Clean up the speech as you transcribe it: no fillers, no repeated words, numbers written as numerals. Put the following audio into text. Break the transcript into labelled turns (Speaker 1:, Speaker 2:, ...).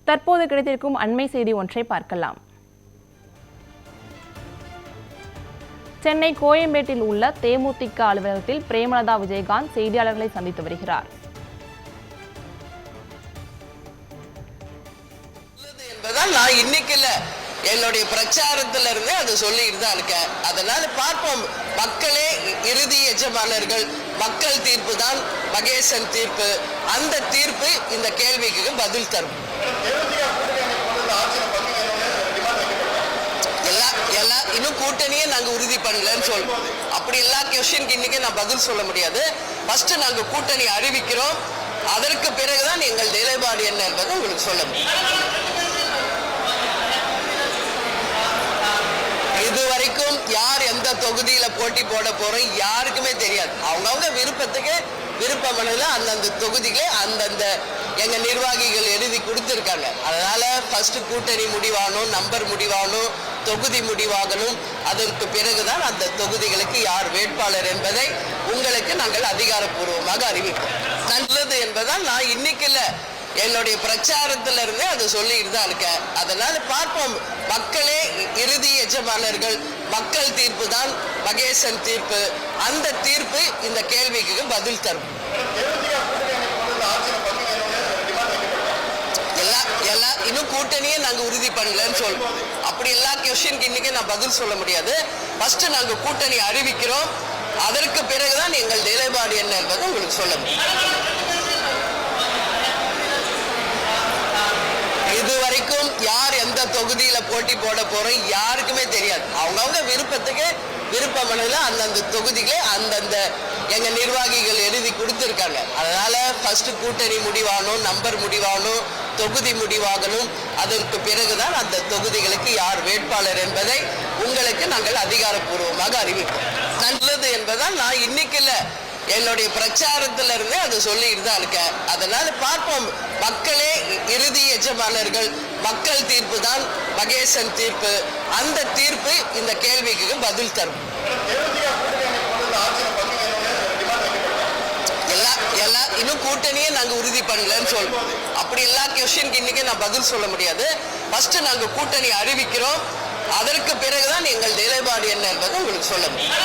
Speaker 1: தற்போது கிடைத்திருக்கும் அண்மை செய்தி ஒன்றை பார்க்கலாம். சென்னை கோயம்பேட்டில் உள்ள தேமுதிக அலுவலகத்தில் பிரேமலதா விஜயகாந்த் செய்தியாளர்களை சந்தித்து வருகிறார்.
Speaker 2: நான் இன்னைக்கு இல்ல, என்னுடைய பிரச்சாரத்துல இருந்து அதை சொல்லிட்டு தான் இருக்கேன். அதனால பார்ப்போம். மக்களே இறுதி எஜமானர்கள். மக்கள் தீர்ப்பு தான் மகேசன் தீர்ப்பு. அந்த தீர்ப்பு இந்த கேள்விக்கு பதில் தரும். இன்னும் கூட்டணியே நாங்க உறுதி பண்ணலன்னு சொல்லுவோம். அப்படி எல்லா கொஸ்டினுக்கு இன்னைக்கு நான் பதில் சொல்ல முடியாது. ஃபர்ஸ்ட் நாங்க கூட்டணி அறிவிக்கிறோம். அதற்கு பிறகுதான் எங்கள் நிலைப்பாடு என்ன என்பதை உங்களுக்கு சொல்ல முடியும். இதுவரைக்கும் யார் எந்த தொகுதியில போட்டி போட போறோம் யாருக்குமே தெரியாது. அவங்கவுங்க விருப்பத்துக்கு விருப்ப மனுல அந்தந்த தொகுதிகளே அந்தந்த எங்க நிர்வாகிகள் எழுதி கொடுத்திருக்காங்க. அதனால ஃபர்ஸ்ட் கூட்டணி முடிவாகணும், நம்பர் முடிவாகணும், தொகுதி முடிவாகணும். அதற்கு பிறகுதான் அந்த தொகுதிகளுக்கு யார் வேட்பாளர் என்பதை உங்களுக்கு நாங்கள் அதிகாரப்பூர்வமாக அறிவிப்போம். நல்லது என்பதால் நான் இன்னைக்கு இல்ல, என்னுடைய பிரச்சாரத்துல இருந்து அதை சொல்லிட்டு தான் இருக்கேன். அதனால பார்ப்போம். மக்களே இறுதி எஜமானர்கள். மக்கள் தீர்ப்பு தான் மகேசன் தீர்ப்பு. அந்த தீர்ப்பு இந்த கேள்விக்கு பதில் தரும். இன்னும் கூட்டணியே நாங்க உறுதி பண்ணலன்னு சொல்லுவோம். அப்படி எல்லா கொஸ்டினுக்கு இன்னைக்கு நான் பதில் சொல்ல முடியாது. ஃபர்ஸ்ட் நாங்க கூட்டணி அறிவிக்கிறோம். அதற்கு பிறகுதான் எங்கள் நிலைப்பாடு என்ன என்பதை உங்களுக்கு சொல்ல முடியும். இதுவரைக்கும் யார் எந்த தொகுதியில போட்டி போட போறோம் யாருக்குமே தெரியாது. அவங்கவுங்க விருப்பத்துக்கு விருப்ப மனுல அந்தந்த தொகுதிகளே அந்தந்த எங்க நிர்வாகிகள் எழுதி கொடுத்திருக்காங்க. அதனால ஃபர்ஸ்ட் கூட்டணி முடிவாகணும், நம்பர் முடிவாகணும், தொகுதி முடிவாகணும். அதற்கு பிறகுதான் அந்த தொகுதிகளுக்கு யார் வேட்பாளர் என்பதை உங்களுக்கு நாங்கள் அதிகாரப்பூர்வமாக அறிவிப்போம். நல்லது என்பதால் நான் இன்னைக்கு இல்ல, என்னுடைய பிரச்சாரத்துல இருந்து அதை சொல்லிட்டு தான் இருக்கேன். அதனால பார்ப்போம். மக்களே இறுதி எஜமானர்கள். மக்கள் தீர்ப்பு தான் மகேசன் தீர்ப்பு. அந்த தீர்ப்பு இந்த கேள்விக்கு பதில் தரும். இன்னும் கூட்டணியே நாங்க உறுதி பண்ணலன்னு சொல்லுவோம். அப்படி எல்லா கொஸ்டினுக்கு இன்னைக்கு நான் பதில் சொல்ல முடியாது. ஃபர்ஸ்ட் நாங்க கூட்டணி அறிவிக்கிறோம். அதற்கு பிறகுதான் எங்கள் நிலைப்பாடு என்ன என்பதை உங்களுக்கு சொல்ல முடியும்.